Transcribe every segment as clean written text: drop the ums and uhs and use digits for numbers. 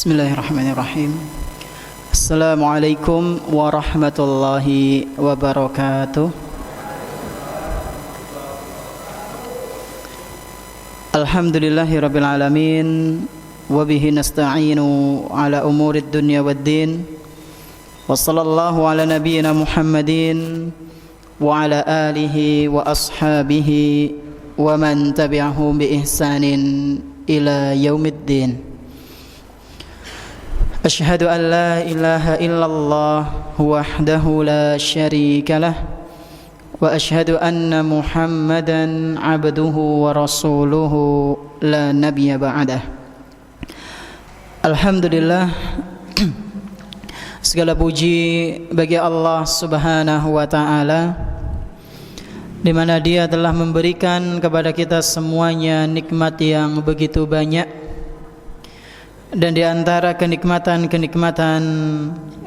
Bismillahirrahmanirrahim. Assalamualaikum warahmatullahi wabarakatuh. Alhamdulillahirabbil alamin wa bihi nasta'inu ala umurid dunya waddin. Wa sallallahu ala nabiyyina Muhammadin wa ala alihi wa ashabihi wa man tabi'ahum bi ihsanin ila yaumiddin. Asyhadu an la ilaha illallah wahdahu la syarika lah wa asyhadu anna Muhammadan abduhu wa rasuluhu la nabiyya ba'dah. Alhamdulillah, segala puji bagi Allah Subhanahu wa taala, di mana Dia telah memberikan kepada kita semuanya nikmat yang begitu banyak. Dan di antara kenikmatan-kenikmatan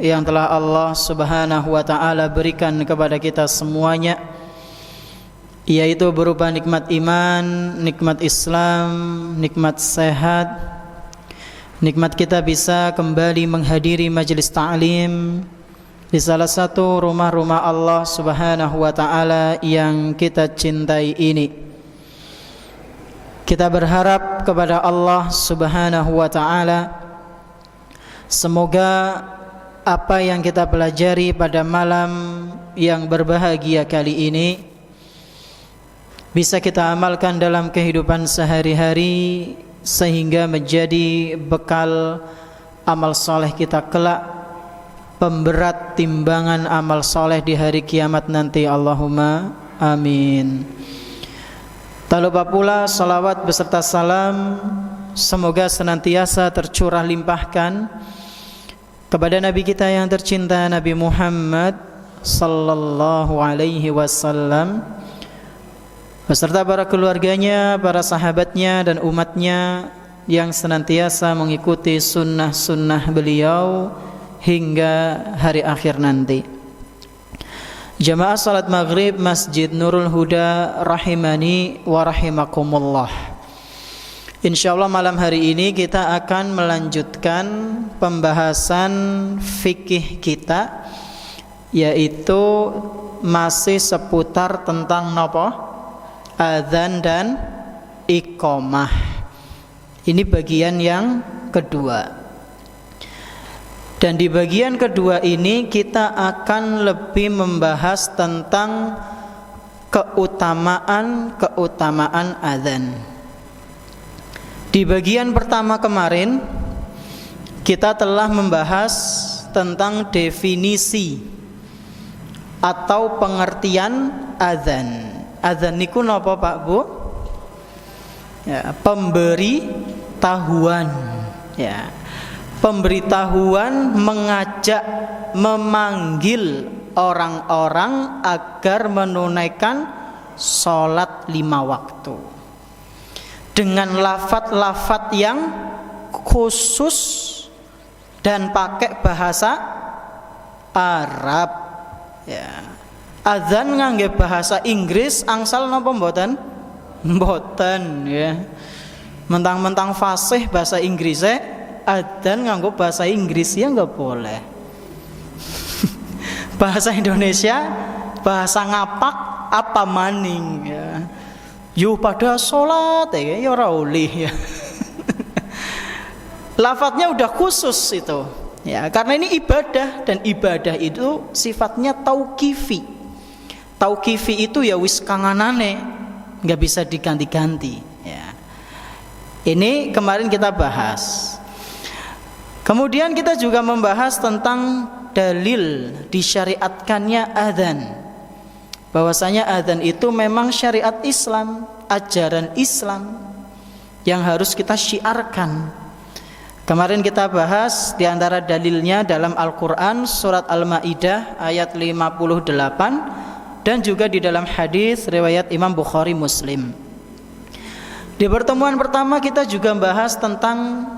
yang telah Allah Subhanahu wa taala berikan kepada kita semuanya, yaitu berupa nikmat iman, nikmat Islam, nikmat sehat, nikmat kita bisa kembali menghadiri majelis ta'lim di salah satu rumah-rumah Allah Subhanahu wa taala yang kita cintai ini. Kita berharap kepada Allah Subhanahu wa taala, semoga apa yang kita pelajari pada malam yang berbahagia kali ini bisa kita amalkan dalam kehidupan sehari-hari, sehingga menjadi bekal amal soleh kita kelak, pemberat timbangan amal soleh di hari kiamat nanti. Allahumma amin. Tak lupa pula salawat beserta salam semoga senantiasa tercurah limpahkan kepada Nabi kita yang tercinta, Nabi Muhammad sallallahu alaihi wasallam, beserta para keluarganya, para sahabatnya dan umatnya yang senantiasa mengikuti sunnah-sunnah beliau hingga hari akhir nanti. Jamaah salat maghrib Masjid Nurul Huda rahimani wa rahimakumullah. Insyaallah malam hari ini kita akan melanjutkan pembahasan fikih kita, yaitu masih seputar tentang napa? Adzan dan iqamah. Ini bagian yang kedua. Dan di bagian kedua ini kita akan lebih membahas tentang keutamaan adzan. Di bagian pertama kemarin kita telah membahas tentang definisi atau pengertian adzan. Adzan niku napa Pak Bu? Ya, pemberitahuan. Ya. Pemberitahuan, mengajak, memanggil orang-orang agar menunaikan sholat 5 waktu dengan lafaz-lafaz yang khusus dan pakai bahasa Arab. Ya. Adzan ngangge bahasa Inggris angsal napa mboten? Mboten ya. Mentang-mentang fasih bahasa Inggrisnya, adzan nganggo bahasa Inggris ya nggak boleh. Bahasa Indonesia, bahasa ngapak apa maning ya. Yuh pada sholat ya ora oleh ya. Lafadznya udah khusus itu ya, karena ini ibadah, dan ibadah itu sifatnya tauqifi. Tauqifi itu ya wis kanganane, nggak bisa diganti-ganti ya. Ini kemarin kita bahas. Kemudian kita juga membahas tentang dalil disyariatkannya adzan. Bahwasanya adzan itu memang syariat Islam, ajaran Islam yang harus kita syiarkan. Kemarin kita bahas di antara dalilnya dalam Al-Qur'an surat Al-Maidah ayat 58 dan juga di dalam hadis riwayat Imam Bukhari Muslim. Di pertemuan pertama kita juga membahas tentang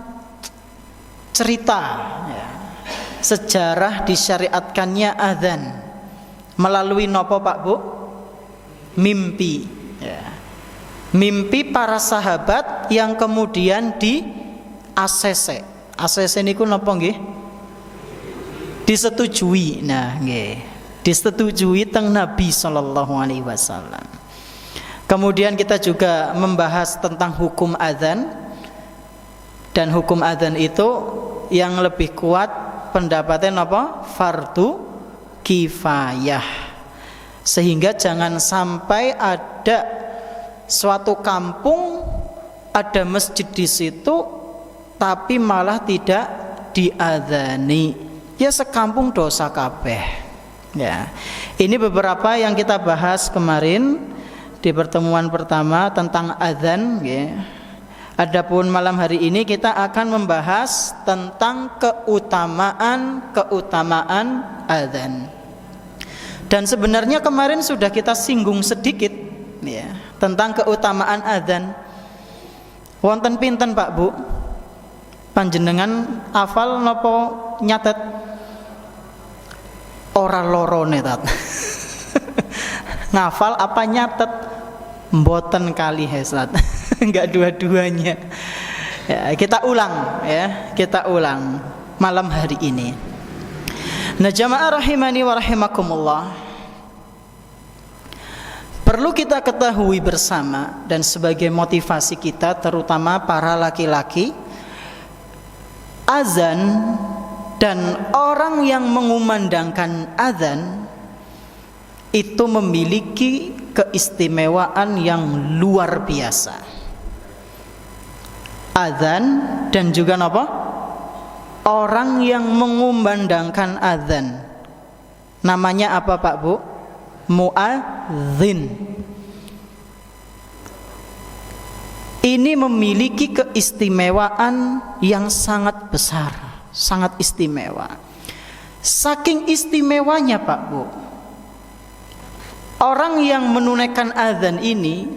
cerita ya, sejarah disyariatkannya adzan melalui nopo Pak Bu? Mimpi ya. Mimpi para sahabat yang kemudian di ACC, ACC niku napa nggih? Disetujui. Nah, nggih. Disetujui teng Nabi sallallahu alaihi wasallam. Kemudian kita juga membahas tentang hukum adzan, dan hukum adzan itu yang lebih kuat pendapatnya apa? Fardu kifayah. Sehingga jangan sampai ada suatu kampung ada masjid di situ tapi malah tidak diadzani. Ya sekampung dosa kabeh. Ya. Ini beberapa yang kita bahas kemarin di pertemuan pertama tentang adzan, ya. Adapun malam hari ini kita akan membahas tentang keutamaan adzan. Dan sebenarnya kemarin sudah kita singgung sedikit, ya, tentang keutamaan adzan. Wonten pinten Pak Bu? Panjenengan hafal napa nyatet? Ora lorone tat. Ngafal apa nyatet? Mboten kali hesat. Enggak dua-duanya. Ya, kita ulang ya, kita ulang malam hari ini. Nah, jamaah rahimani wa rahimakumullah. Perlu kita ketahui bersama dan sebagai motivasi kita terutama para laki-laki, azan dan orang yang mengumandangkan azan itu memiliki keistimewaan yang luar biasa. Azan dan juga apa? Orang yang mengumandangkan azan. Namanya apa Pak Bu? Muadzin. Ini memiliki keistimewaan yang sangat besar, sangat istimewa. Saking istimewanya Pak Bu, orang yang menunaikan azan ini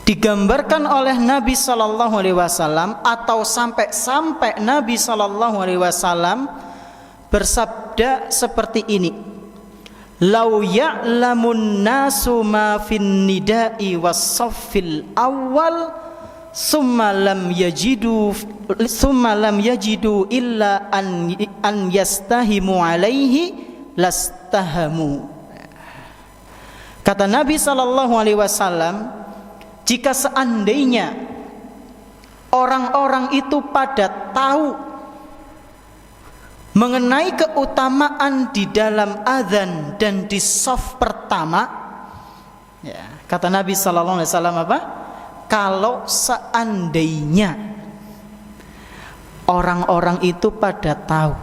digambarkan oleh Nabi Sallallahu Alaihi Wasallam, atau sampai Nabi Sallallahu Alaihi Wasallam bersabda seperti ini: "Lau ya'lamun nasu ma fin nida'i was-saffil awal, summa lam yajidu illa an yastahimu alaihi lastahamu." Kata Nabi Sallallahu Alaihi Wasallam, jika seandainya orang-orang itu pada tahu mengenai keutamaan di dalam azan dan di shaf pertama, ya, kata Nabi Sallallahu Alaihi Wasallam apa? Kalau seandainya orang-orang itu pada tahu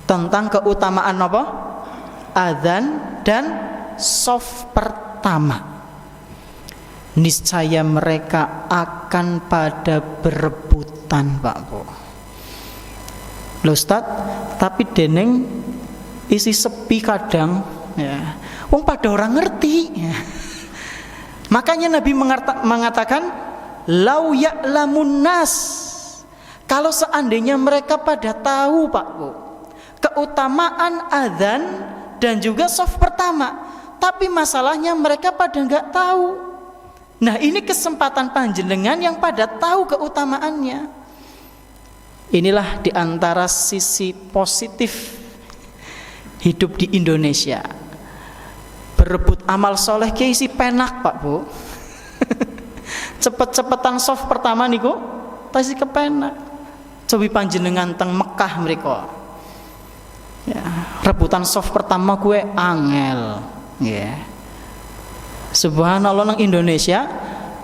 tentang keutamaan apa? Azan dan shaf pertama, niscaya mereka akan pada berebutan Pak Bu. Loh Ustaz, tapi deneng isi sepi kadang, ya. Wong pada orang ngerti, ya. Makanya Nabi mengatakan lau ya'lamun nas, kalau seandainya mereka pada tahu Pak Bu keutamaan azan dan juga shaf pertama, tapi masalahnya mereka pada enggak tahu. Nah, ini kesempatan panjenengan yang pada tahu keutamaannya. Inilah diantara sisi positif hidup di Indonesia. Berebut amal soleh ki isi penak Pak Bu. Cepet-cepetan shaf pertama niku tasih kepenak. Cobi panjenengan teng Mekah mriko. Ya, rebutan shaf pertama gue angel, ya. Subhanallah, nang Indonesia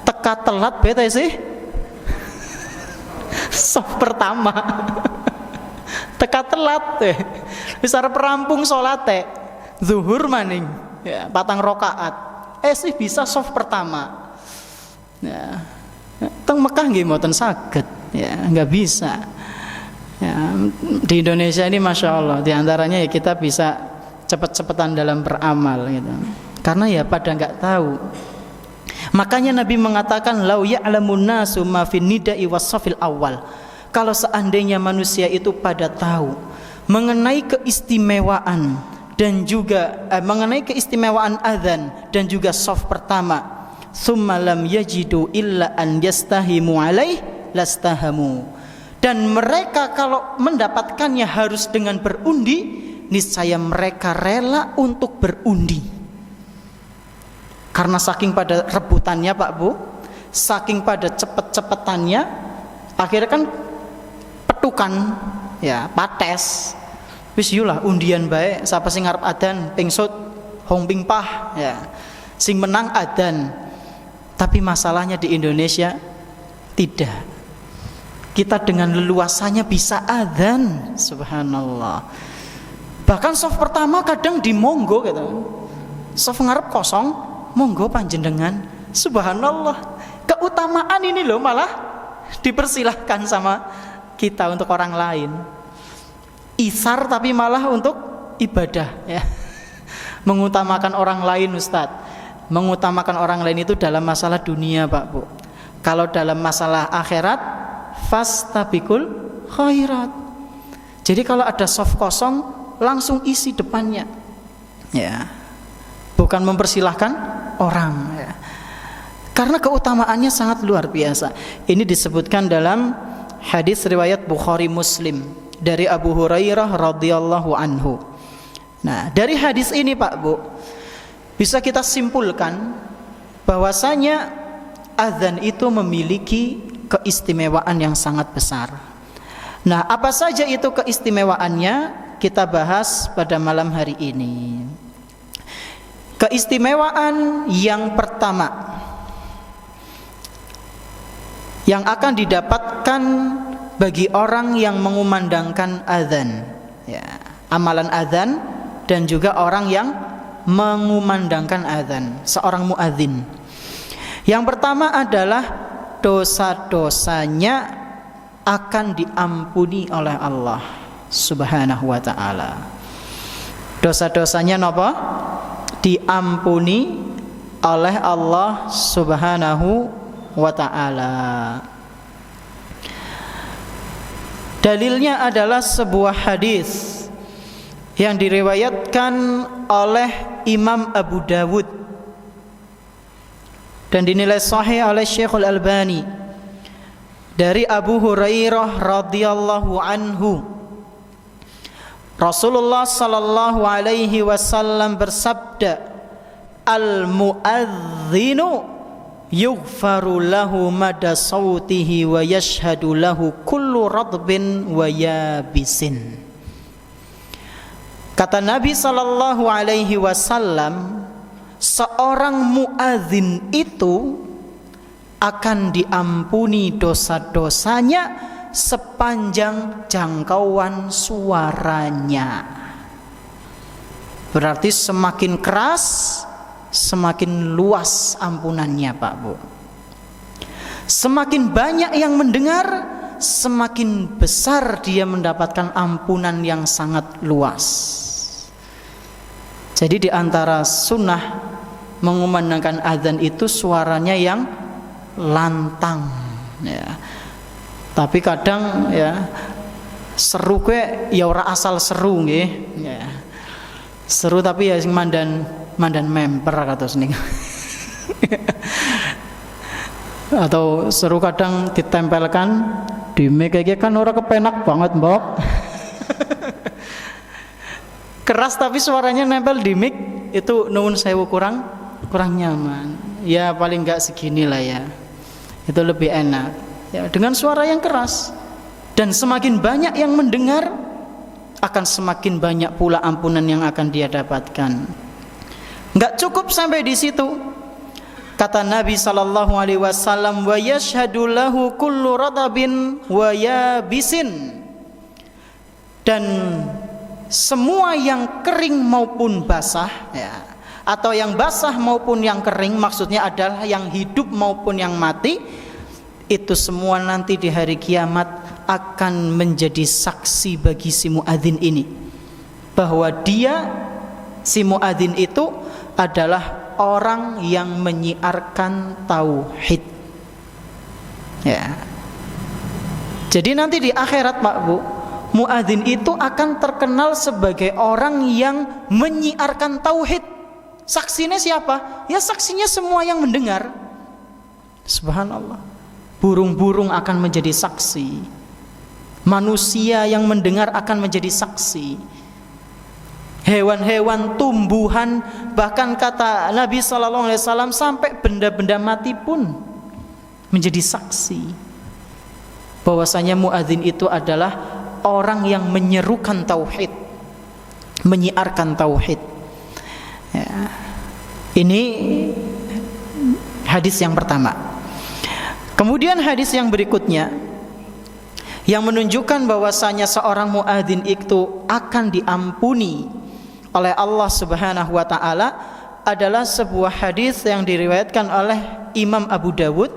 teka telat bete sih. Shaf pertama teka telat teh. Wis arep rampung salate zuhur maning, ya, 4 rakaat. Sih bisa shaf pertama. Ya. Teng Mekah nggih mboten saged, ya, enggak bisa. Ya, di Indonesia ini Masya Allah, diantaranya ya kita bisa cepet-cepetan dalam beramal gitu. Karena ya pada enggak tahu. Makanya Nabi mengatakan lau ya'lamun nasu ma fin nida'i was-safil awal. Kalau seandainya manusia itu pada tahu mengenai keistimewaan dan juga mengenai keistimewaan azan dan juga shaf pertama, summa lam yajidu illa an yastahimu alaih lastahamu. dan mereka kalau mendapatkannya harus dengan berundi, niscaya mereka rela untuk berundi. Karena saking pada rebutannya Pak Bu, saking pada cepet-cepetannya, akhirnya kan petukan ya, pates. Wis yulah undian bae, sapa sing ngarep adan pingsut hong ping pah ya. Sing menang adan. Tapi masalahnya di Indonesia tidak. Kita dengan leluasanya bisa adzan, subhanallah. Bahkan soft pertama kadang di monggo gitu. Soft ngarep kosong, monggo panjenengan. Subhanallah. Keutamaan ini loh malah dipersilahkan sama kita untuk orang lain. Isar tapi malah untuk ibadah ya. Mengutamakan orang lain Ustadz. Mengutamakan orang lain itu dalam masalah dunia Pak Bu. Kalau dalam masalah akhirat, fastabikul khairat. Jadi kalau ada soft kosong, langsung isi depannya ya. Bukan mempersilahkan orang ya. Karena keutamaannya sangat luar biasa. Ini disebutkan dalam hadis riwayat Bukhari Muslim dari Abu Hurairah radhiyallahu anhu. Nah, dari hadis ini Pak Bu, bisa kita simpulkan bahwasanya azan itu memiliki keistimewaan yang sangat besar. Nah, apa saja itu keistimewaannya? Kita bahas pada malam hari ini. Keistimewaan yang pertama yang akan didapatkan bagi orang yang mengumandangkan azan ya, amalan azan dan juga orang yang mengumandangkan azan, seorang muadzin. Yang pertama adalah dosa-dosanya akan diampuni oleh Allah Subhanahu wa taala. Dosa-dosanya napa? Diampuni oleh Allah Subhanahu wa taala. Dalilnya adalah sebuah hadis yang diriwayatkan oleh Imam Abu Dawud dan dinilai sahih oleh Syekhul Albani dari Abu Hurairah radhiyallahu anhu. Rasulullah sallallahu alaihi wasallam bersabda, "Al-muadzinu yughfaru lahu mada sautihi wa yashhadu lahu kullu radbin wa yabisin." Kata Nabi sallallahu alaihi wasallam, seorang muadzin itu akan diampuni dosa-dosanya sepanjang jangkauan suaranya. Berarti semakin keras, semakin luas ampunannya Pak Bu. Semakin banyak yang mendengar, semakin besar dia mendapatkan ampunan yang sangat luas. Jadi di antara sunnah mengumandangkan azan itu suaranya yang lantang ya. Tapi kadang ya seru ke ya ora asal seru nggih ya. Seru tapi ya sing mandan member kados niku. Atau seru kadang ditempelkan di mic iki kan ora kepenak banget, Mbok. Keras tapi suaranya nempel di mic itu nuwun sewu kurang nyaman. Ya paling enggak segini lah ya. Itu lebih enak. Ya, dengan suara yang keras. Dan semakin banyak yang mendengar, akan semakin banyak pula ampunan yang akan dia dapatkan. Enggak cukup sampai di situ. Kata Nabi sallallahu alaihi wasallam, "Wa yashhadu lahu kullu radabin wa yabisin." Dan semua yang kering maupun basah ya, atau yang basah maupun yang kering, maksudnya adalah yang hidup maupun yang mati, itu semua nanti di hari kiamat akan menjadi saksi bagi si muadzin ini, bahwa dia, si muadzin itu adalah orang yang menyiarkan tauhid ya. Jadi nanti di akhirat Pak Bu, muadzin itu akan terkenal sebagai orang yang menyiarkan tauhid. Saksinya siapa? Ya saksinya semua yang mendengar. Subhanallah. Burung-burung akan menjadi saksi. Manusia yang mendengar akan menjadi saksi. Hewan-hewan, tumbuhan, bahkan kata Nabi SAW sampai benda-benda mati pun menjadi saksi bahwasanya muadzin itu adalah orang yang menyerukan tauhid, menyiarkan tauhid. Ya. Ini hadis yang pertama. Kemudian hadis yang berikutnya yang menunjukkan bahwasanya seorang muadzin itu akan diampuni oleh Allah Subhanahu wa taala adalah sebuah hadis yang diriwayatkan oleh Imam Abu Dawud,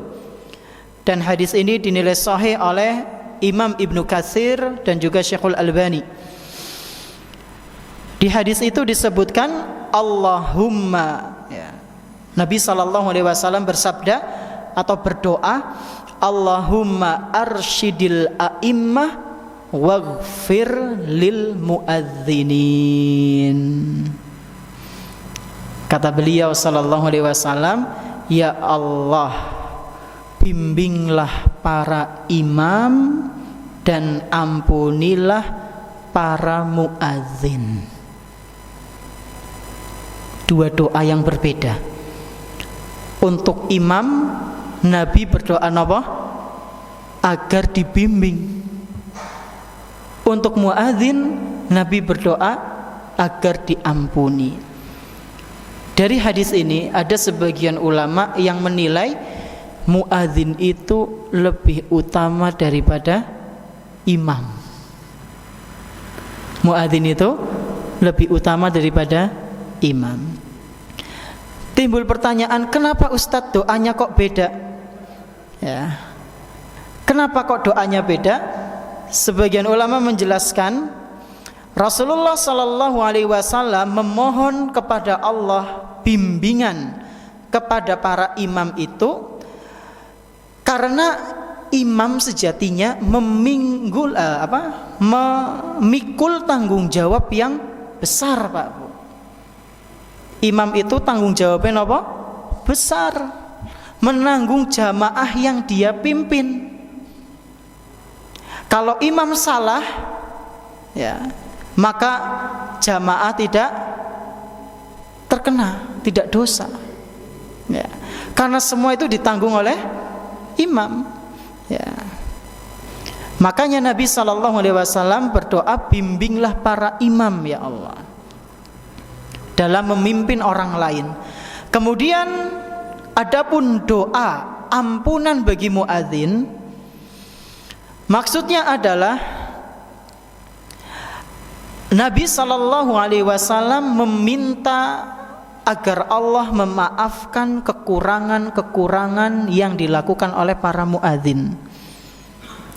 dan hadis ini dinilai sahih oleh Imam Ibnu Katsir dan juga Syekhul Albani. Di hadis itu disebutkan Allahumma, ya, Nabi SAW bersabda atau berdoa, Allahumma arsyidil a'immah waghfir lil muadzinin. Kata beliau sallallahu alaihi wasallam, ya Allah, bimbinglah para imam dan ampunilah para muadzin. Dua doa yang berbeda. Untuk imam, Nabi berdoa apa? Agar dibimbing. Untuk muadzin, Nabi berdoa agar diampuni. Dari hadis ini ada sebagian ulama yang menilai muadzin itu lebih utama daripada imam. Muadzin itu lebih utama daripada imam. Timbul pertanyaan, kenapa Ustadz doanya kok beda? Ya. Kenapa kok doanya beda? Sebagian ulama menjelaskan Rasulullah sallallahu alaihi wasallam memohon kepada Allah bimbingan kepada para imam itu karena imam sejatinya memikul tanggung jawab yang besar, Pak Bu. Imam itu tanggung jawabnya apa? Besar. Menanggung jamaah yang dia pimpin. Kalau imam salah, ya, maka jamaah tidak terkena, tidak dosa. Ya. Karena semua itu ditanggung oleh imam. Ya. Makanya Nabi SAW berdoa, bimbinglah para imam ya Allah dalam memimpin orang lain. Kemudian adapun doa ampunan bagi muadzin, maksudnya adalah Nabi SAW meminta agar Allah memaafkan kekurangan-kekurangan yang dilakukan oleh para muadzin.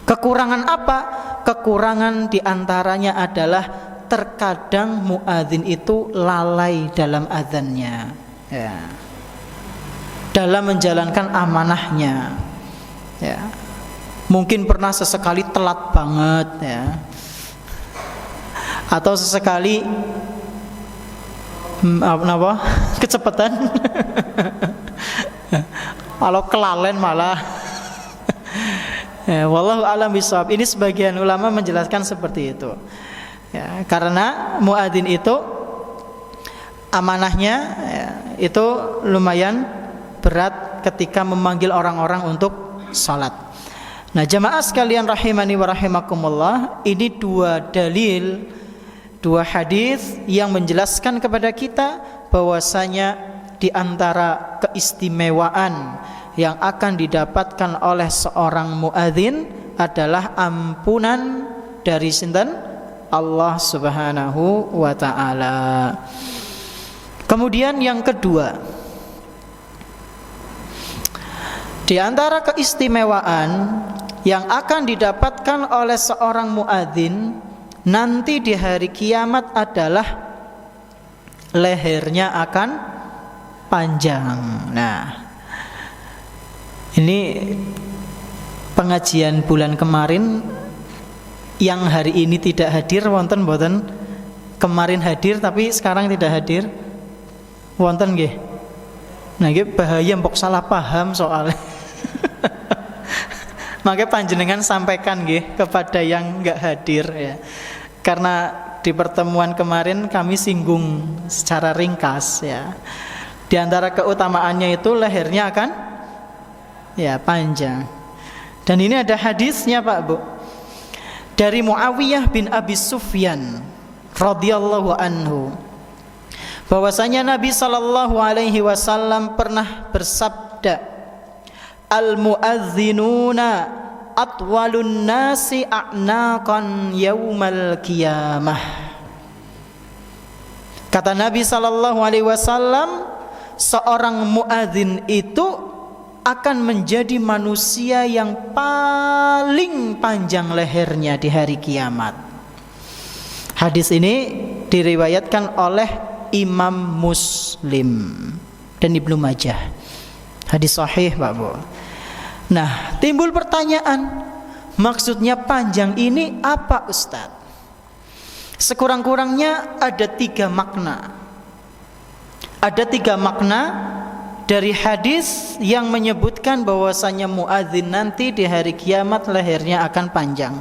Kekurangan apa? Kekurangan diantaranya adalah terkadang muadzin itu lalai dalam azannya, ya, dalam menjalankan amanahnya, ya. Mungkin pernah sesekali telat banget, ya, atau sesekali kecepatan. Kalau kelalen malah. Ya, wallahu a'lam bishawab. Ini sebagian ulama menjelaskan seperti itu. Ya, karena muadzin itu amanahnya, ya, itu lumayan berat ketika memanggil orang-orang untuk salat. Nah, jamaah sekalian rahimani wa rahimakumullah, ini dua dalil, dua hadis yang menjelaskan kepada kita bahwasanya di antara keistimewaan yang akan didapatkan oleh seorang muadzin adalah ampunan dari sinten? Allah Subhanahu wa taala. Kemudian yang kedua, di antara keistimewaan yang akan didapatkan oleh seorang muadzin nanti di hari kiamat adalah lehernya akan panjang. Nah, ini pengajian bulan kemarin yang hari ini tidak hadir wonten mboten? Kemarin hadir tapi sekarang tidak hadir. Wonten nggih? Nah, nggih bahaya mbok salah paham soalnya. Maka panjenengan sampaikan nggih kepada yang enggak hadir ya. Karena di pertemuan kemarin kami singgung secara ringkas ya. Di antara keutamaannya itu lehernya akan ya panjang. Dan ini ada hadisnya Pak Bu. Dari Muawiyah bin Abi Sufyan radhiyallahu anhu, bahwasanya Nabi sallallahu alaihi wasallam pernah bersabda, al-muadzinuna atwalun nasi a'naqan yaumal qiyamah. Kata Nabi sallallahu alaihi wasallam, seorang muadzin itu akan menjadi manusia yang paling panjang lehernya di hari kiamat. Hadis ini diriwayatkan oleh Imam Muslim dan Ibnu Majah. Hadis sahih Pak Bu. Nah, timbul pertanyaan, maksudnya panjang ini apa Ustadz? Sekurang-kurangnya ada 3 makna. Ada 3 makna dari hadis yang menyebutkan bahwasanya muadzin nanti di hari kiamat lehernya akan panjang.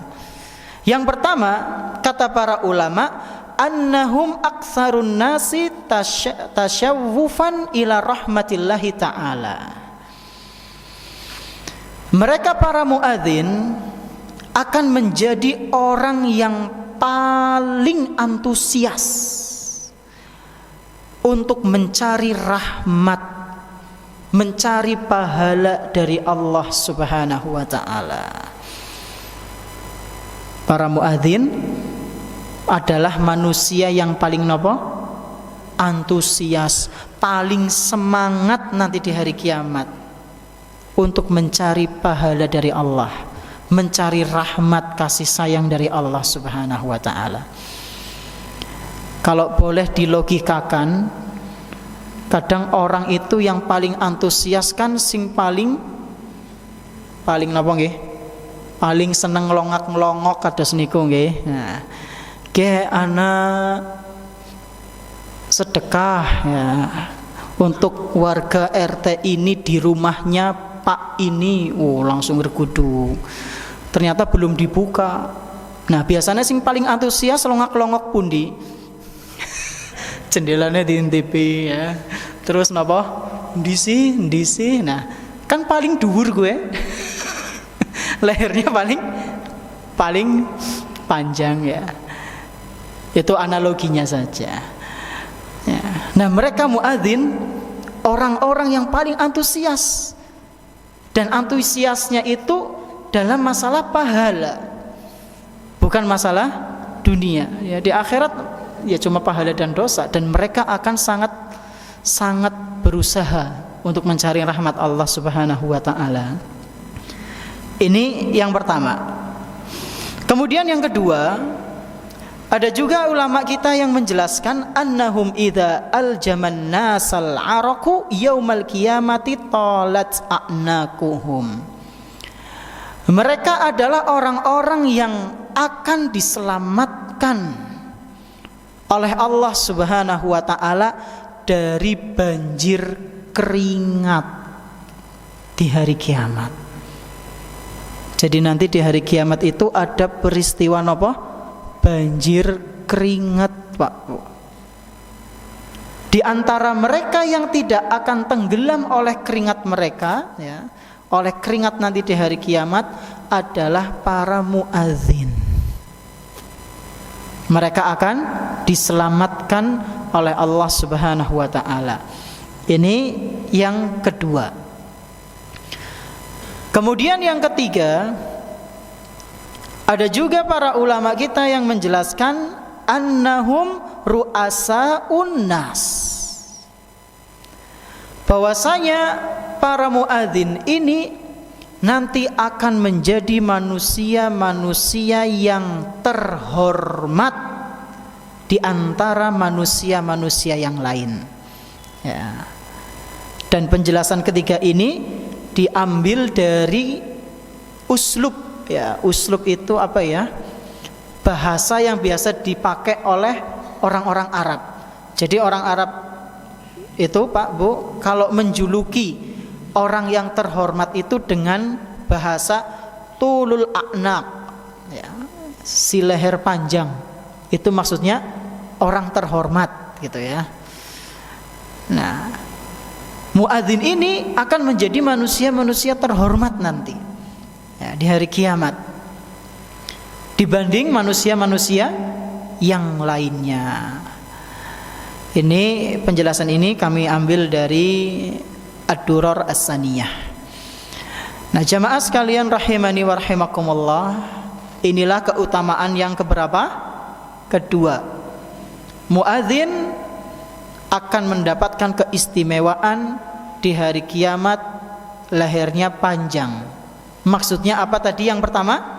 Yang pertama, kata para ulama, annahum aktsarun nasi tasyawwufan ila rahmatillahi ta'ala. Mereka para muadzin akan menjadi orang yang paling antusias untuk mencari rahmat, mencari pahala dari Allah Subhanahu wa ta'ala. Para muadzin adalah manusia yang paling nopo? Antusias, paling semangat nanti di hari kiamat untuk mencari pahala dari Allah, mencari rahmat kasih sayang dari Allah Subhanahu wa ta'ala. Kalau boleh dilogikakan, kadang orang itu yang paling antusias kan sing paling napa nggih? Paling seneng ngelongak-ngelongok kados niku nggih. Nah, ge ana sedekah ya untuk warga RT ini di rumahnya Pak ini, langsung berkudu. Ternyata belum dibuka. Nah, biasanya sing paling antusias longak-longok pundi? Jendelanya diintipi ya. Terus napa? Ndisi. Nah, kan paling dhuwur gue. Lehernya paling panjang ya. Itu analoginya saja. Ya. Nah, mereka muadzin orang-orang yang paling antusias. Dan antusiasnya itu dalam masalah pahala, bukan masalah dunia ya. Di akhirat ya cuma pahala dan dosa, dan mereka akan sangat berusaha untuk mencari rahmat Allah Subhanahu wa ta'ala. Ini yang pertama. Kemudian yang kedua, ada juga ulama kita yang menjelaskan annahum idza aljaman nasal araku yaumal qiyamati talat a'naquhum. Mereka adalah orang-orang yang akan diselamatkan oleh Allah Subhanahu wa ta'ala dari banjir keringat di hari kiamat. Jadi nanti di hari kiamat itu ada peristiwa apa? Banjir keringat Pak. Di antara mereka yang tidak akan tenggelam oleh keringat mereka ya, oleh keringat nanti di hari kiamat adalah para muadzin. Mereka akan diselamatkan oleh Allah Subhanahu wa ta'ala. Ini yang kedua. Kemudian yang ketiga, ada juga para ulama kita yang menjelaskan annahum ru'asa'un nas, bahwasanya para muadzin ini nanti akan menjadi manusia-manusia yang terhormat di antara manusia-manusia yang lain ya. Dan penjelasan ketiga ini diambil dari uslub ya. Uslub itu apa ya? Bahasa yang biasa dipakai oleh orang-orang Arab. Jadi orang Arab itu Pak Bu, kalau menjuluki orang yang terhormat itu dengan bahasa tulul a'naq, ya, si leher panjang. Itu maksudnya orang terhormat gitu ya. Nah, muadzin ini akan menjadi manusia-manusia terhormat nanti ya, di hari kiamat dibanding manusia-manusia yang lainnya. Ini penjelasan ini kami ambil dari Ad-Durar As-Saniyah. Nah, jamaah sekalian rahimani wa rahimakumullah, inilah keutamaan yang keberapa? Kedua. Muadzin akan mendapatkan keistimewaan di hari kiamat, lehernya panjang. Maksudnya apa tadi yang pertama?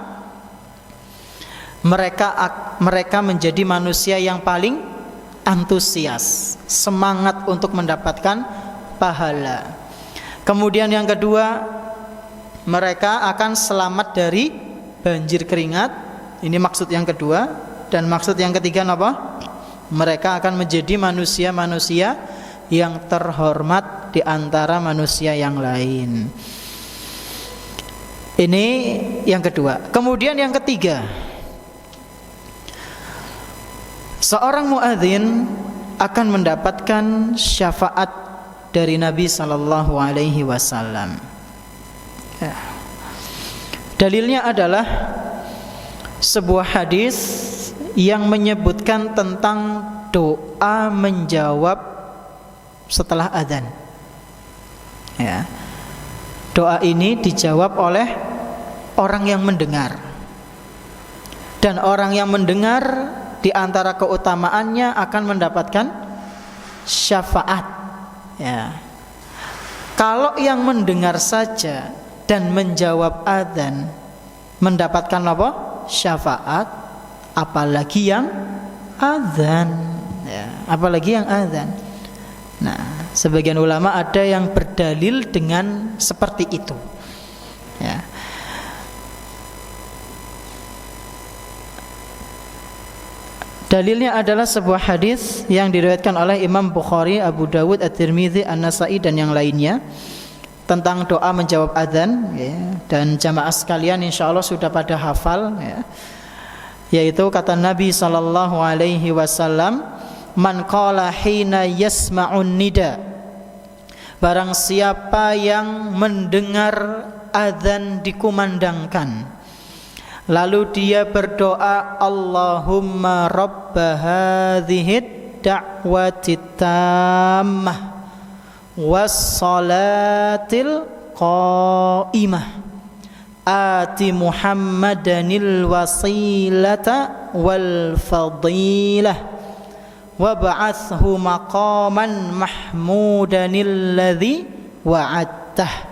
Mereka menjadi manusia yang paling antusias, semangat untuk mendapatkan pahala. Kemudian yang kedua, mereka akan selamat dari banjir keringat. Ini maksud yang kedua. Dan maksud yang ketiga apa? Mereka akan menjadi manusia-manusia yang terhormat di antara manusia yang lain. Ini yang kedua. Kemudian yang ketiga, seorang muadzin akan mendapatkan syafaat dari Nabi sallallahu alaihi wasallam. Dalilnya adalah sebuah hadis yang menyebutkan tentang doa menjawab setelah adzan. Ya. Doa ini dijawab oleh orang yang mendengar. Dan orang yang mendengar di antara keutamaannya akan mendapatkan syafaat. Ya. Kalau yang mendengar saja dan menjawab adzan mendapatkan apa? Syafaat, apalagi yang adzan. Ya, apalagi yang adzan. Nah, sebagian ulama ada yang berdalil dengan seperti itu. Ya. Dalilnya adalah sebuah hadis yang diriwayatkan oleh Imam Bukhari, Abu Dawud, At-Tirmidzi, An-Nasa'i dan yang lainnya tentang doa menjawab adzan, ya. Dan jamaah sekalian insyaallah sudah pada hafal, ya. Yaitu kata Nabi sallallahu alaihi wasallam, man qala hina yasma'un nida, barang siapa yang mendengar adzan dikumandangkan lalu dia berdoa, Allahumma rabba hadhihi da'wati tammah wassalatil qaimah ati Muhammadanil wasilata wal fadilah wab'athhu maqaman mahmudanil ladzi wa'adtah.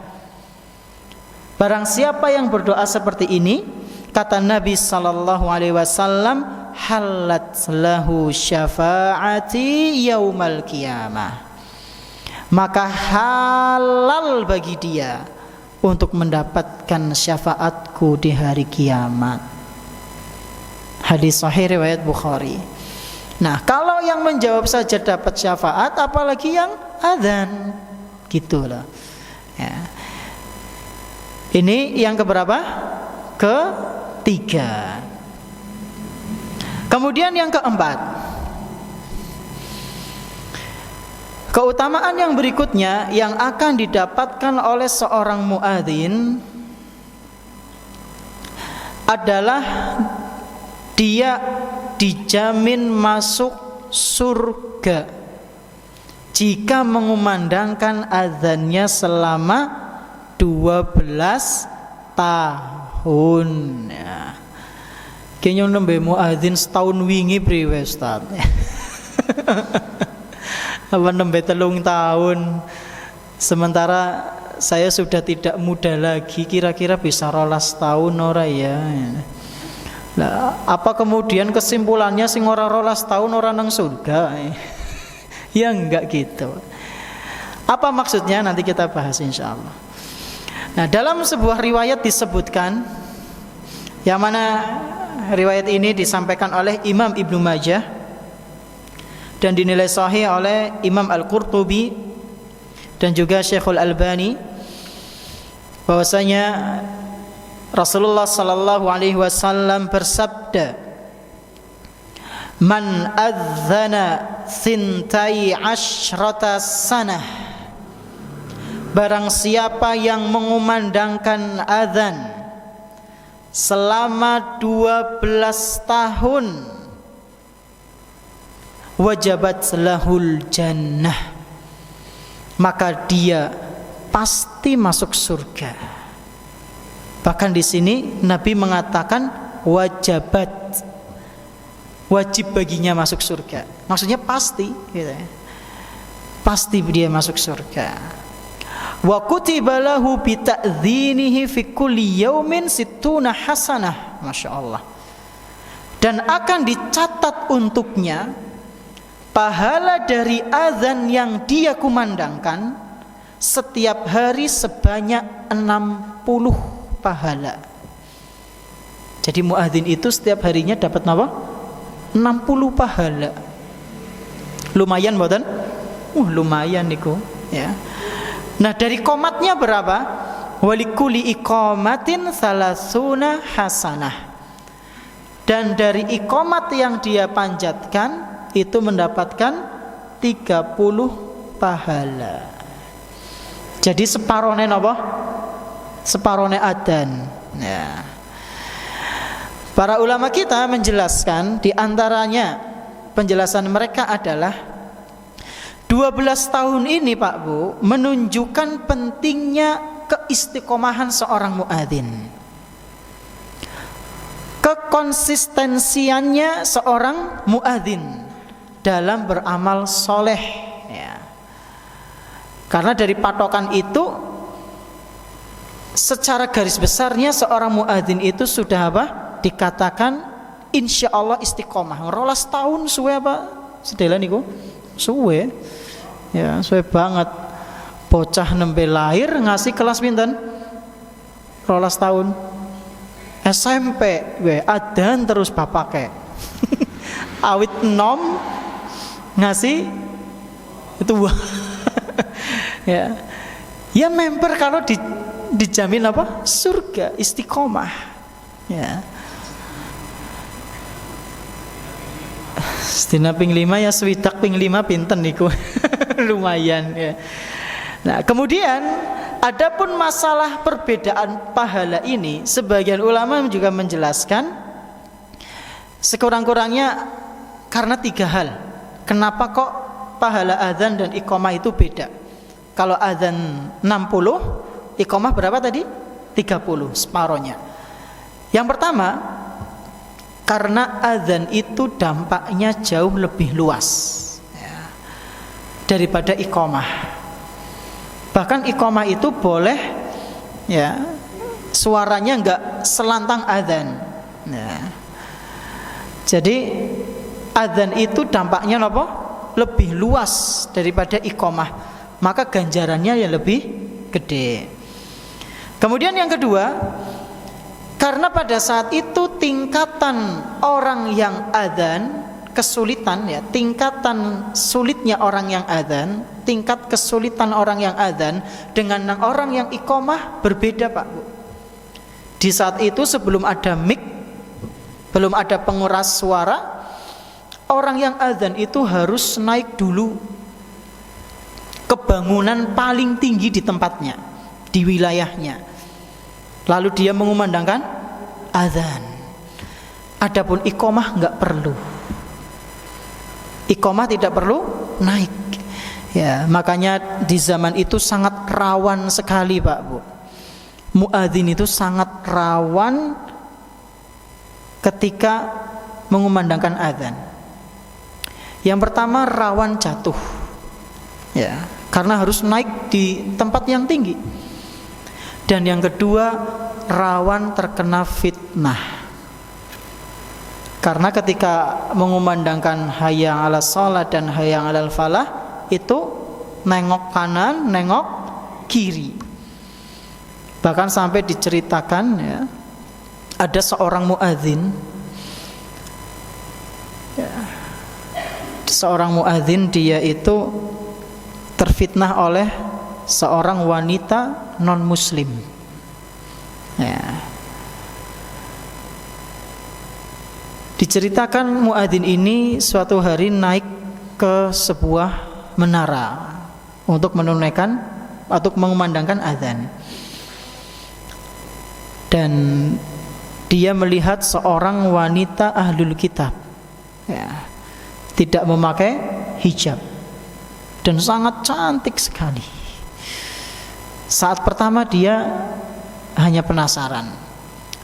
Barang siapa yang berdoa seperti ini, kata Nabi sallallahu alaihi wasallam, halat lahu syafaati yaumal qiyamah, maka halal bagi dia untuk mendapatkan syafaatku di hari kiamat. Hadis sahih riwayat Bukhari. Nah, kalau yang menjawab saja dapat syafaat, apalagi yang adzan, gitulah. Ya. Ini yang keberapa? Ketiga. Kemudian yang keempat, keutamaan yang berikutnya yang akan didapatkan oleh seorang muadzin adalah dia dijamin masuk surga jika mengumandangkan azannya selama 12 tahun. Ya. Kayaknya nembe muadzin setahun wingi priwe Ustaz. Apa nembe 3 tahun, sementara saya sudah tidak muda lagi, kira-kira bisa 12 tahun ora ya. Nah, apa kemudian kesimpulannya sing ora 12 tahun ora nang surga? Ya enggak gitu. Apa maksudnya nanti kita bahas insyaallah. Nah, dalam sebuah riwayat disebutkan, yang mana riwayat ini disampaikan oleh Imam Ibnu Majah dan dinilai sahih oleh Imam Al-Qurtubi dan juga Syekhul Albani, bahwasanya Rasulullah sallallahu alaihi wasallam bersabda, "Man adzana thintai asyrata sanah." Barang siapa yang mengumandangkan azan selama 12 tahun, wajabat lahul jannah, maka dia pasti masuk surga. Bahkan di sini Nabi mengatakan wajabat, wajib baginya masuk surga. Maksudnya pasti, gitu ya. Pasti dia masuk surga. Wa kutiba lahu bi ta'dzinihi fi kulli yaumin sittuna hasanah. Masya Allah. Dan akan dicatat untuknya pahala dari azan yang dia kumandangkan setiap hari sebanyak 60 pahala. Jadi muadzin itu setiap harinya dapat apa? 60 pahala. Lumayan mboten? Lumayan niku, ya. Nah, dari qomatnya berapa? Walikuli iqamatin salasuna hasanah. Dan dari iqamat yang dia panjatkan itu mendapatkan 30 pahala. Jadi separone napa? Separone adzan. Ya. Para ulama kita menjelaskan, di antaranya penjelasan mereka adalah 12 tahun ini Pak Bu menunjukkan pentingnya keistiqomahan seorang muadzin, kekonsistensiannya seorang muadzin dalam beramal soleh, ya. Karena dari patokan itu secara garis besarnya seorang muadzin itu sudah apa? Dikatakan insya Allah istiqomah. 12 tahun suwe apa? Sedela niku suwe, ya, suwe banget. Bocah nembe lahir ngasih kelas pinten? 12 tahun. SMP adzan terus bapake. Awit nom ngasih itu ya. Ya member kalau dijamin apa? Surga, istiqomah. Ya. Sedina ping 5 ya swidak ping 5 pinten niku. Lumayan, ya. Nah, kemudian adapun masalah perbedaan pahala ini, sebagian ulama juga menjelaskan sekurang-kurangnya karena 3 hal. Kenapa kok pahala azan dan iqamah itu beda? Kalau azan 60, iqamah berapa tadi? 30, separohnya. Yang pertama, karena azan itu dampaknya jauh lebih luas, ya, daripada iqamah. Bahkan iqamah itu boleh, ya, suaranya enggak selantang azan, ya. Jadi azan itu dampaknya apa? Lebih luas daripada iqamah, maka ganjarannya ya lebih gede. Kemudian yang kedua, karena pada saat itu tingkatan orang yang adzan, kesulitan, ya, tingkatan sulitnya orang yang adzan, tingkat kesulitan orang yang adzan dengan orang yang iqamah berbeda Pak Bu. Di saat itu sebelum ada mic, belum ada penguras suara, orang yang adzan itu harus naik dulu ke bangunan paling tinggi di tempatnya, di wilayahnya. Lalu dia mengumandangkan azan. Adapun iqamah enggak perlu. Iqamah tidak perlu naik. Ya, makanya di zaman itu sangat rawan sekali Pak Bu. Muadzin itu sangat rawan ketika mengumandangkan azan. Yang pertama rawan jatuh. Ya, karena harus naik di tempat yang tinggi. Dan yang kedua rawan terkena fitnah. Karena ketika mengumandangkan hayya 'alas shalah dan hayya 'alal falah itu nengok kanan, nengok kiri. Bahkan sampai diceritakan, ya, ada seorang muadzin, ya, seorang muadzin dia itu terfitnah oleh seorang wanita non muslim, ya. Diceritakan muadzin ini suatu hari naik ke sebuah menara untuk menunaikan atau mengumandangkan azan. Dan dia melihat seorang wanita ahlul kitab, ya, tidak memakai hijab dan sangat cantik sekali. Saat pertama dia hanya penasaran.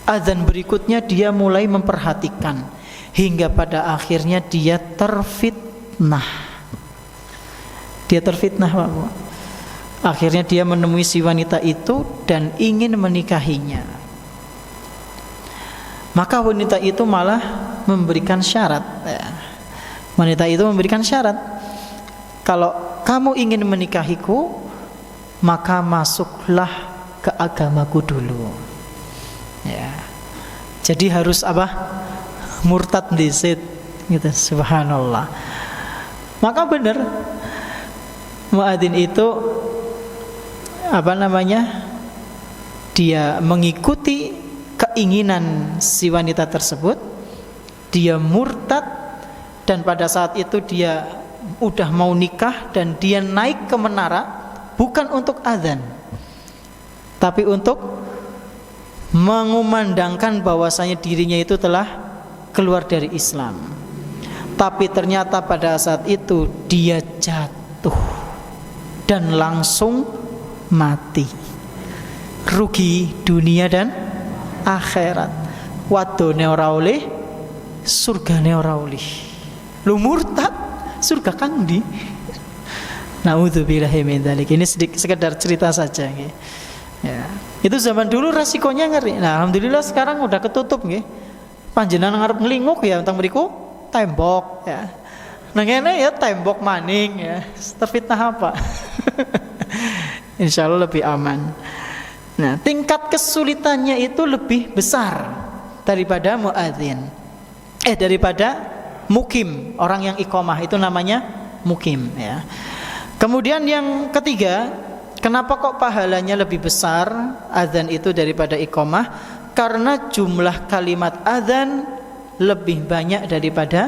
Azan berikutnya dia mulai memperhatikan, hingga pada akhirnya dia terfitnah. Dia terfitnah, Pak. Akhirnya dia menemui si wanita itu dan ingin menikahinya. Maka wanita itu malah memberikan syarat, ya. Wanita itu memberikan syarat, kalau kamu ingin menikahiku, maka masuklah ke agamaku dulu, ya. Jadi harus apa? Murtad disit, gitu. Subhanallah. Maka benar muadzin itu dia mengikuti keinginan si wanita tersebut. Dia murtad, dan pada saat itu dia udah mau nikah, dan dia naik ke menara bukan untuk azan, tapi untuk mengumandangkan bahwasanya dirinya itu telah keluar dari Islam. Tapi ternyata pada saat itu dia jatuh dan langsung mati. Rugi dunia dan akhirat. Wadone ora oleh, surgane ora oleh. Lu murtad, surga kang ndi? Nauzubillahi min dzalik. Ini sekedar cerita saja nggih. Ya. Itu zaman dulu resikonya ngeri. Nah, alhamdulillah sekarang udah ketutup nggih. Panjenengan ngarep nglinguk ya tentang mriku tembok ya. Nah ngene ya tembok maning ya. Terfitnah apa? Insyaallah lebih aman. Nah, tingkat kesulitannya itu lebih besar daripada muadzin. Daripada mukim, orang yang iqamah itu namanya mukim ya. Kemudian yang ketiga, kenapa kok pahalanya lebih besar azan itu daripada iqamah? Karena jumlah kalimat azan lebih banyak daripada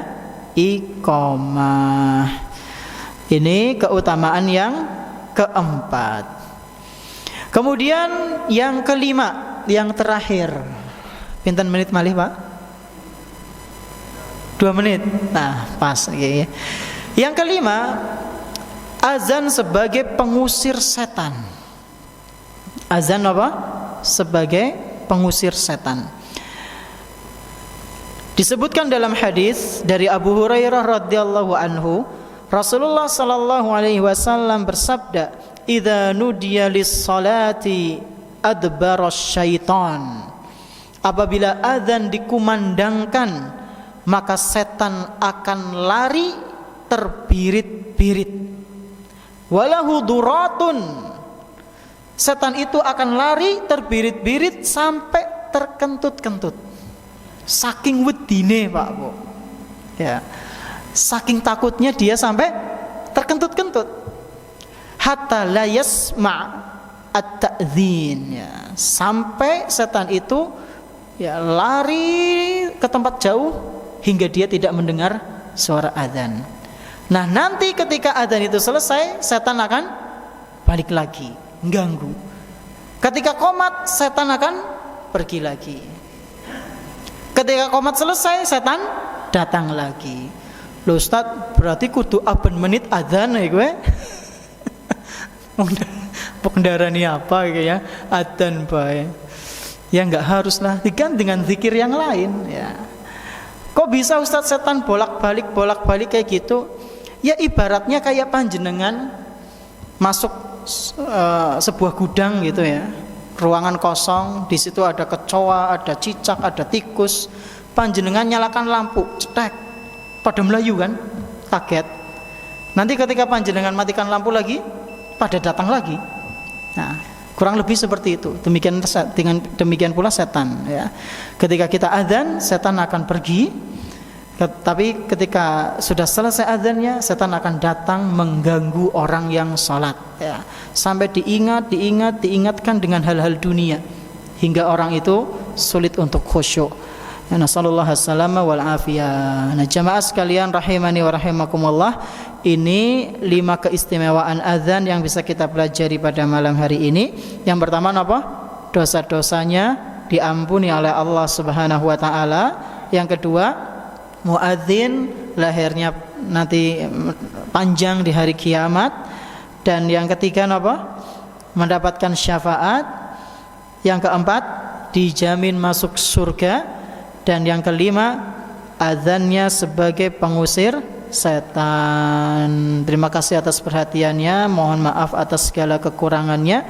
iqamah. Ini keutamaan yang keempat. Kemudian yang kelima, yang terakhir. Pinten menit malih, Pak? 2 menit. Nah, pas. Yang kelima, azan sebagai pengusir setan. Azan apa? Sebagai pengusir setan. Disebutkan dalam hadis dari Abu Hurairah radhiyallahu anhu, Rasulullah sallallahu alaihi wasallam bersabda, "Idza nudiya lis-salati adbara syaitan." Apabila azan dikumandangkan, maka setan akan lari terbirit-birit. Walahu duratun. Setan itu akan lari terbirit-birit sampai terkentut-kentut. Saking wedine, Pak Bu. Ya. Saking takutnya dia sampai terkentut-kentut. Hatta la yasma' at-ta'dzin, ya. Sampai setan itu ya lari ke tempat jauh hingga dia tidak mendengar suara azan. Nah, nanti ketika azan itu selesai, setan akan balik lagi, mengganggu. Ketika qomat, setan akan pergi lagi. Ketika qomat selesai, setan datang lagi. Loh Ustaz, berarti kudu aben menit azan ya gue? Pengendaraan apa ya? Azan bae. Ya enggak haruslah, diganti dengan zikir yang lain ya. Kok bisa Ustaz setan bolak-balik kayak gitu? Ya ibaratnya kayak panjenengan masuk sebuah gudang gitu ya. Ruangan kosong, di situ ada kecoa, ada cicak, ada tikus. Panjenengan nyalakan lampu, cetek, pada melayu kan, kaget. Nanti ketika panjenengan matikan lampu lagi, pada datang lagi. Nah, kurang lebih seperti itu. Demikian pula setan. Ya. Ketika kita azan, setan akan pergi. Tapi ketika sudah selesai azannya, setan akan datang mengganggu orang yang sholat. Ya. Sampai diingatkan dengan hal-hal dunia, hingga orang itu sulit untuk khusyuk. Nasallallahu as-salama wal afiyah. Nah, jamaah sekalian rahimani wa rahimakumullah, ini 5 keistimewaan azan yang bisa kita pelajari pada malam hari ini. Yang pertama apa? Dosa-dosanya diampuni oleh Allah Subhanahu wa taala. Yang kedua, muadzin lahirnya nanti panjang di hari kiamat. Dan yang ketiga apa? Mendapatkan syafaat. Yang keempat, dijamin masuk surga. Dan yang kelima, azannya sebagai pengusir setan. Terima kasih atas perhatiannya. Mohon maaf atas segala kekurangannya.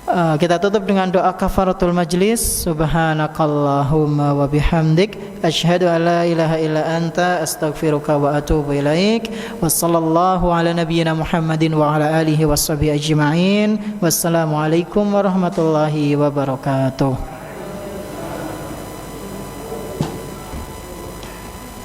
Kita tutup dengan doa kafaratul majlis. Subhanakallahumma wa bihamdik, asyhadu an la ilaha illa anta, astaghfiruka wa atubu ilaik. Wassallallahu ala nabiyyina Muhammadin wa ala alihi washabihi ajma'in. Wassalamualaikum warahmatullahi wabarakatuh.